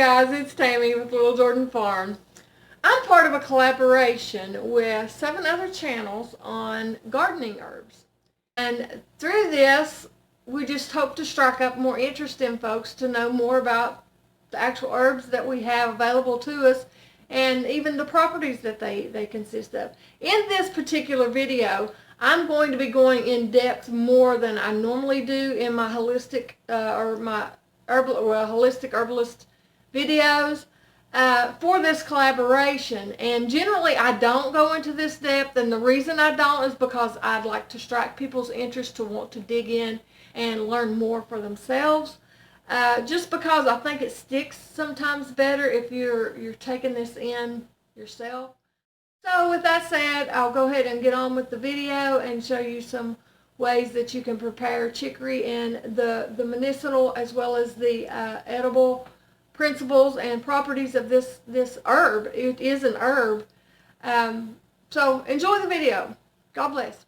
guys, it's Tammy with Little Jordan Farm. I'm part of a collaboration with 7 other channels on gardening herbs. And through this, we just hope to strike up more interest in folks to know more about the actual herbs that we have available to us and even the properties that they consist of. In this particular video, I'm going to be going in depth more than I normally do in my holistic holistic herbalist videos for this collaboration. And generally I don't go into this depth, and the reason I don't is because I'd like to strike people's interest to want to dig in and learn more for themselves. Just because I think it sticks sometimes better if you're taking this in yourself. So with that said, I'll go ahead and get on with the video and show you some ways that you can prepare chicory and the medicinal as well as the edible principles and properties of this herb. It is an herb. So enjoy the video. God bless.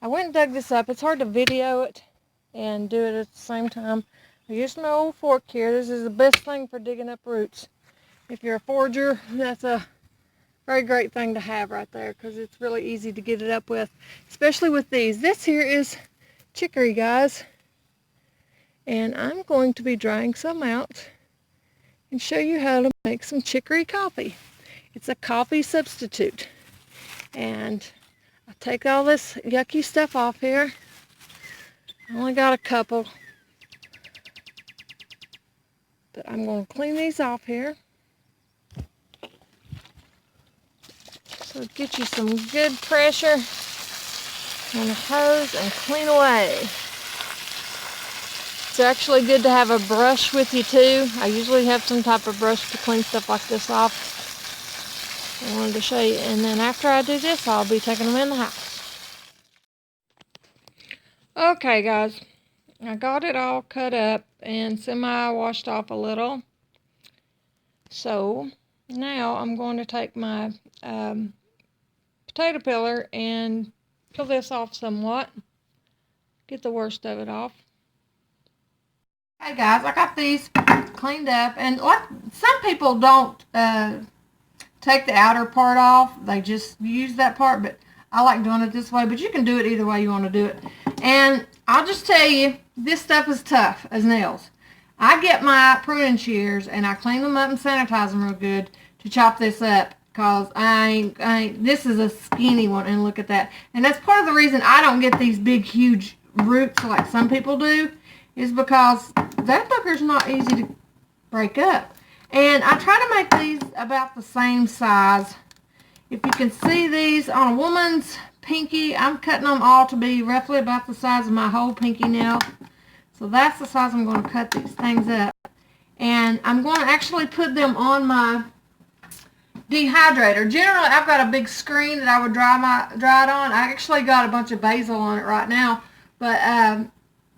I went and dug this up. It's hard to video it and do it at the same time. I used my old fork here. This is the best thing for digging up roots. If you're a forager, that's a very great thing to have right there because it's really easy to get it up with, especially with these. This here is chicory, guys, and I'm going to be drying some out and show you how to make some chicory coffee. It's a coffee substitute, and I take all this yucky stuff off here. I only got a couple, but I'm going to clean these off here. So get you some good pressure on the hose and clean away. It's actually good to have a brush with you too. I usually have some type of brush to clean stuff like this off. I wanted to show you. And then after I do this, I'll be taking them in the house. Okay guys, I got it all cut up and semi-washed off a little. So now I'm going to take my potato peeler and peel this off somewhat. Get the worst of it off. Hey guys, I got these cleaned up, and like some people don't take the outer part off. They just use that part, but I like doing it this way. But you can do it either way you want to do it. And I'll just tell you, this stuff is tough as nails. I get my pruning shears and I clean them up and sanitize them real good to chop this up. Because this is a skinny one, and look at that. And that's part of the reason I don't get these big, huge roots like some people do, is because that fucker's not easy to break up. And I try to make these about the same size. If you can see these on a woman's pinky, I'm cutting them all to be roughly about the size of my whole pinky nail. So that's the size I'm going to cut these things up. And I'm going to actually put them on my dehydrator. Generally, I've got a big screen that I would dry it on. I actually got a bunch of basil on it right now, but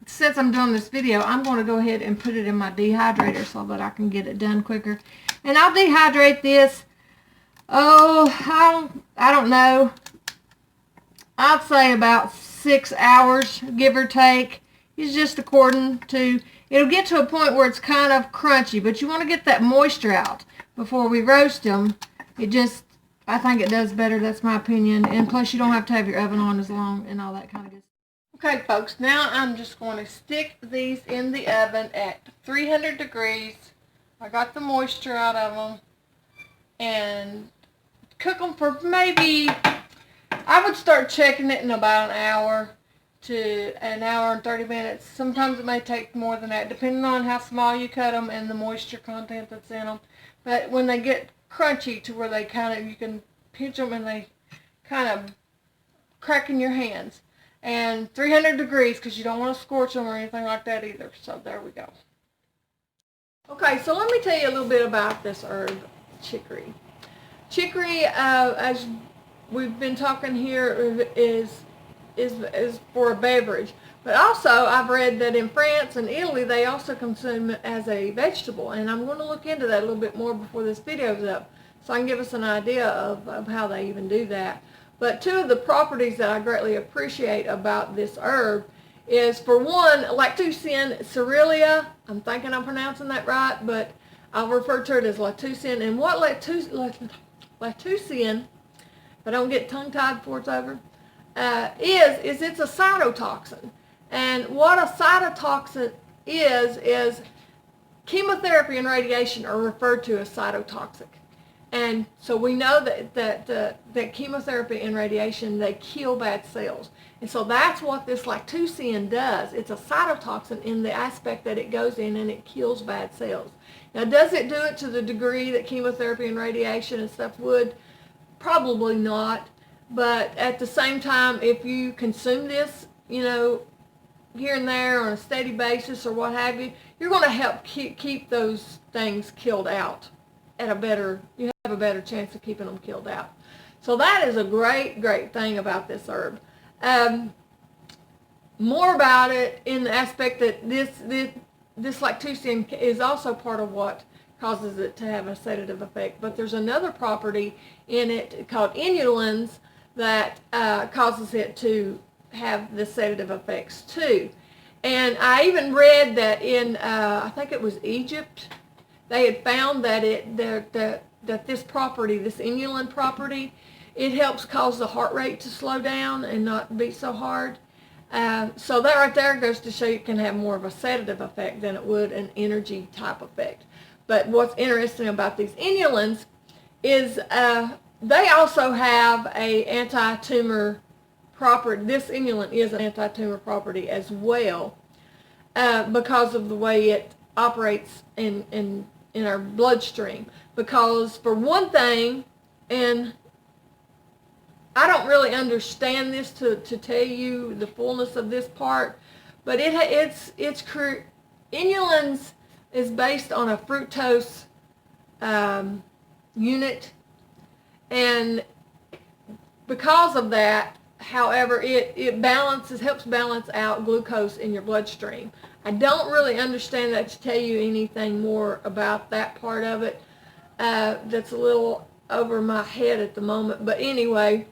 since I'm doing this video, I'm going to go ahead and put it in my dehydrator so that I can get it done quicker. And I'll dehydrate this, I don't know, I'd say about 6 hours, give or take. It's just according to, it'll get to a point where it's kind of crunchy, but you want to get that moisture out before we roast them. It just, I think it does better. That's my opinion. And plus, you don't have to have your oven on as long and all that kind of good stuff. Okay, folks, now I'm just going to stick these in the oven at 300 degrees. I got the moisture out of them. And cook them for maybe, I would start checking it in about an hour to an hour and 30 minutes. Sometimes it may take more than that, depending on how small you cut them and the moisture content that's in them. But when they get crunchy to where they kind of, you can pinch them and they kind of crack in your hands. And 300 degrees, because you don't want to scorch them or anything like that either. So there we go. Okay, so let me tell you a little bit about this herb, chicory. Chicory, as we've been talking here, is for a beverage. But also, I've read that in France and Italy, they also consume it as a vegetable. And I'm going to look into that a little bit more before this video's up, so I can give us an idea of how they even do that. But two of the properties that I greatly appreciate about this herb is, for one, lactucin cerealia. I'm thinking I'm pronouncing that right, but I'll refer to it as lactucin. And what lactucin, if I don't get tongue-tied before it's over, is it's a cytotoxin. And what a cytotoxin is chemotherapy and radiation are referred to as cytotoxic. And so we know that chemotherapy and radiation, they kill bad cells. And so that's what this lactucin does. It's a cytotoxin in the aspect that it goes in and it kills bad cells. Now, does it do it to the degree that chemotherapy and radiation and stuff would? Probably not. But at the same time, if you consume this, you know, here and there on a steady basis or what have you, you're going to help keep those things killed out at a better, you have a better chance of keeping them killed out. So that is a great, great thing about this herb. More about it in the aspect that this lactucin is also part of what causes it to have a sedative effect. But there's another property in it called inulins that causes it to have the sedative effects too. And I even read that in, I think it was Egypt, they had found that that this property, this inulin property, it helps cause the heart rate to slow down and not beat so hard. So that right there goes to show you can have more of a sedative effect than it would an energy type effect. But what's interesting about these inulins is they also have a anti-tumor property. This inulin is an anti-tumor property as well, because of the way it operates in our bloodstream. Because for one thing, and I don't really understand this to tell you the fullness of this part, but inulins is based on a fructose unit, and because of that, however, it helps balance out glucose in your bloodstream. I don't really understand that to tell you anything more about that part of it. That's a little over my head at the moment, but anyway,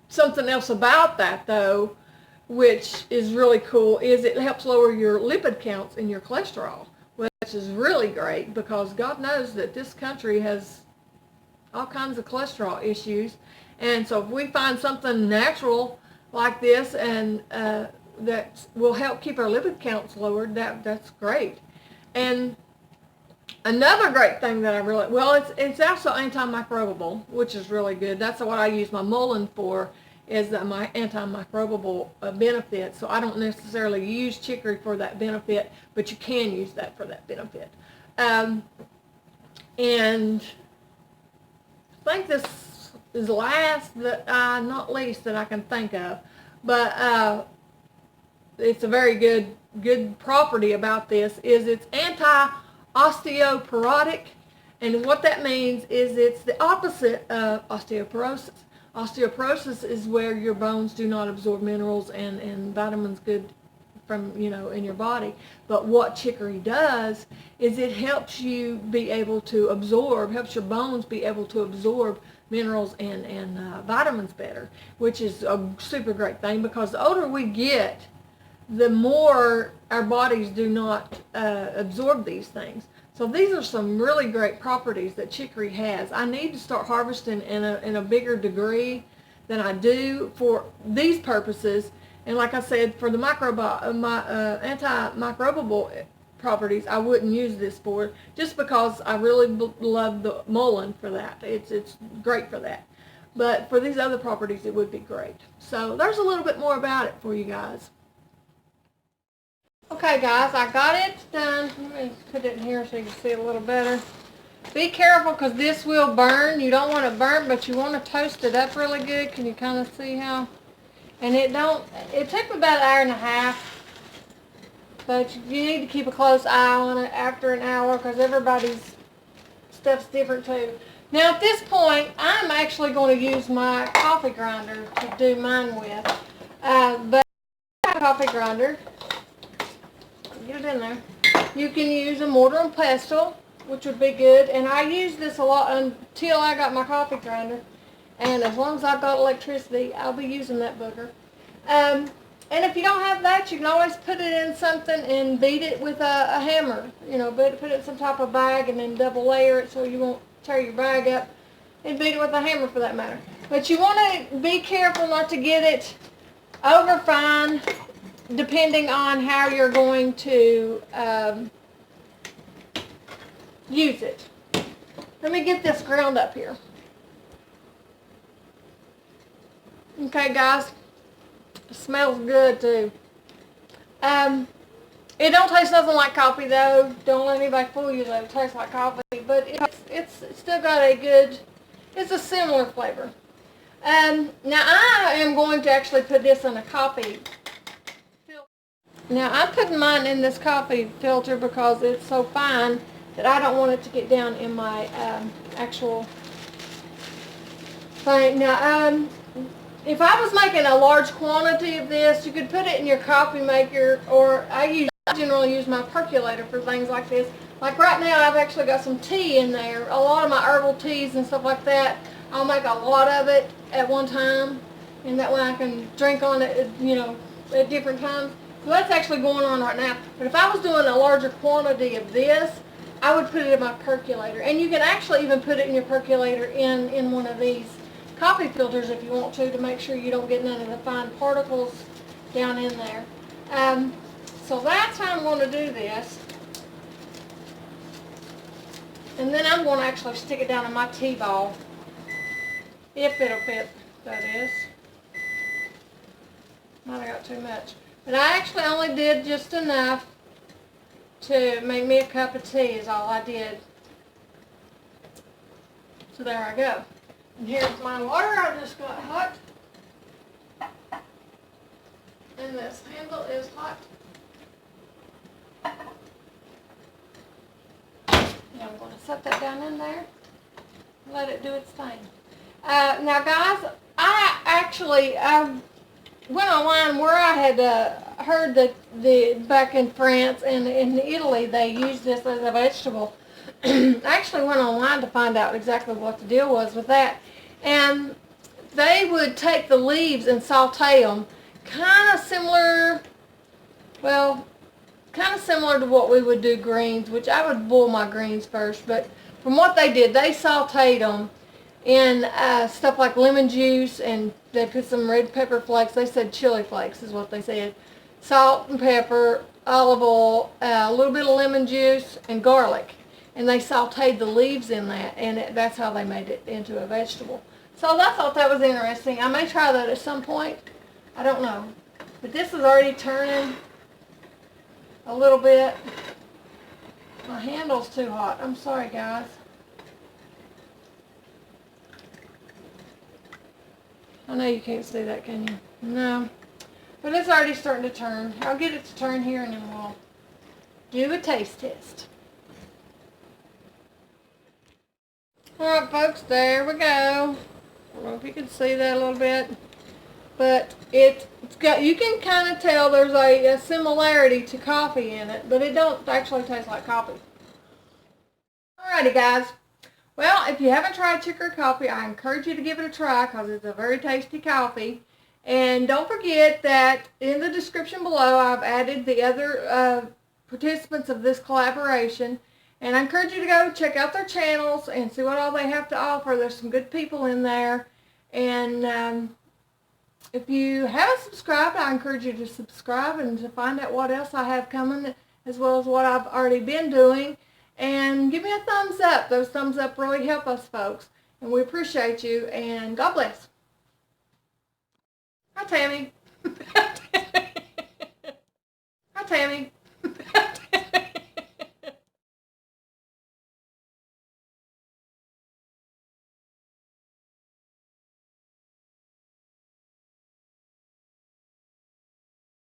something else about that though, which is really cool, is it helps lower your lipid counts in your cholesterol, which is really great because God knows that this country has all kinds of cholesterol issues. And so if we find something natural like this and that will help keep our lipid counts lowered, that's great. And another great thing that I really, well, it's also antimicrobial, which is really good. That's what I use my mullein for, is my antimicrobial benefit. So I don't necessarily use chicory for that benefit, but you can use that for that benefit. And I think this is last, not least, that I can think of. But it's a very good property about this is it's anti-osteoporotic, and what that means is it's the opposite of osteoporosis. Osteoporosis is where your bones do not absorb minerals and vitamins good from, in your body. But what chicory does is it helps you be able to absorb, helps your bones be able to absorb minerals and vitamins better, which is a super great thing, because the older we get, the more our bodies do not absorb these things. So these are some really great properties that chicory has. I need to start harvesting in a bigger degree than I do for these purposes. And like I said, for the antimicrobial properties, I wouldn't use this for, just because I really love the mullein for that. It's great for that. But for these other properties, it would be great. So there's a little bit more about it for you guys. Okay guys, I got it done. Let me put it in here so you can see it a little better. Be careful because this will burn. You don't want it burnt, but you want to toast it up really good. Can you kind of see how? And it took me about an hour and a half. But you need to keep a close eye on it after an hour because everybody's stuff's different too. Now at this point, I'm actually going to use my coffee grinder to do mine with. But I have a coffee grinder. Get it in there. You can use a mortar and pestle, which would be good. And I use this a lot until I got my coffee grinder. And as long as I've got electricity, I'll be using that booger. And if you don't have that, you can always put it in something and beat it with a hammer. You know, put it in some type of bag and then double layer it so you won't tear your bag up. And beat it with a hammer for that matter. But you want to be careful not to get it over fine, depending on how you're going to use it. Let me get this ground up here. Okay, guys. It smells good too. It don't taste nothing like coffee though. Don't let anybody fool you that it tastes like coffee. But it's still got a good, it's a similar flavor. Now I am going to actually put this in a coffee filter. Now I'm putting mine in this coffee filter because it's so fine that I don't want it to get down in my actual thing. Now if I was making a large quantity of this, you could put it in your coffee maker, or I generally use my percolator for things like this. Like right now, I've actually got some tea in there. A lot of my herbal teas and stuff like that, I'll make a lot of it at one time, and that way I can drink on it, you know, at different times. So that's actually going on right now. But if I was doing a larger quantity of this, I would put it in my percolator. And you can actually even put it in your percolator in one of these coffee filters if you want to make sure you don't get none of the fine particles down in there. So that's how I'm going to do this. And then I'm going to actually stick it down in my tea ball. If it'll fit, that is. Might have got too much. But I actually only did just enough to make me a cup of tea is all I did. So there I go. And here's my water I just got hot. And this handle is hot. Now I'm going to set that down in there and let it do its thing. Now guys, I actually went online where I had heard that back in France and in Italy they use this as a vegetable. I actually went online to find out exactly what the deal was with that. And they would take the leaves and saute them, kind of similar, well, kind of similar to what we would do greens, which I would boil my greens first. But from what they did, they sauteed them in stuff like lemon juice, and they put some red pepper flakes. They said chili flakes is what they said. Salt and pepper, olive oil, a little bit of lemon juice, and garlic. And they sauteed the leaves in that, and that's how they made it into a vegetable. So I thought that was interesting. I may try that at some point. I don't know. But this is already turning a little bit. My handle's too hot. I'm sorry, guys. I know you can't see that, can you? No. But it's already starting to turn. I'll get it to turn here, and then we'll do a taste test. Alright folks, there we go. I don't know if you can see that a little bit, but it's got, you can kind of tell there's a similarity to coffee in it, but it don't actually taste like coffee. Alrighty guys, well if you haven't tried Chicory coffee, I encourage you to give it a try because it's a very tasty coffee. And don't forget that in the description below I've added the other participants of this collaboration. And I encourage you to go check out their channels and see what all they have to offer. There's some good people in there. And if you haven't subscribed, I encourage you to subscribe and to find out what else I have coming, as well as what I've already been doing. And give me a thumbs up. Those thumbs up really help us, folks. And we appreciate you. And God bless. Hi, Tammy.